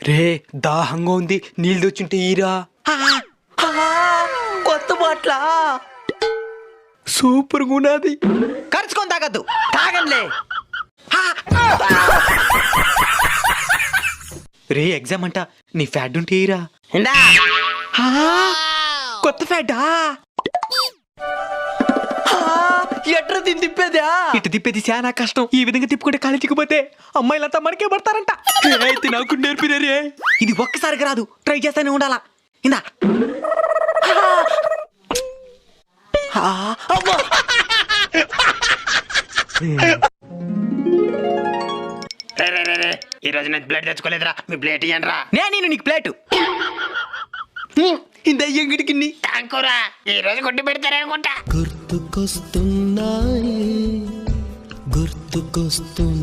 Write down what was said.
రే దాహంగా ఉంది, నీళ్ళు తెచ్చుంటే ఈరా. కొత్త బాట్లా సూపర్ గా ఉన్నది. ఖర్చుకొని తాగద్దు, తాగంలే. రే ఎగ్జామ్ అంట, నీ ఫ్యాట్ ఉంటే ఈరా. ఇందా కొత్త ఫ్యాటా? ఎట్రా దీన్ని తిప్పేదా? ఇటు తిప్పేది చాలా కష్టం. ఈ విధంగా తిప్పుకుంటే కాలేజీకి పోతే అమ్మాయిలంతా మనకే పడతారంట. అయితే నాకు నేర్పిరే. ఇది ఒక్కసారికి రాదు, ట్రై చేస్తానే ఉండాలా. ఇందా ఈ రోజు నేను ప్లేట్ తెచ్చుకోలేదురా, మీ ప్లేట్ ఇయ్యండిరా. నేను నీకు ప్లేటు ఇంత ఎంగిడికి థాంక్యూరా, ఈ రోజు కొట్టి పెడతారనుకుంటా. గుర్తుకొస్తున్నాయి గుర్తుకొస్తున్నాయి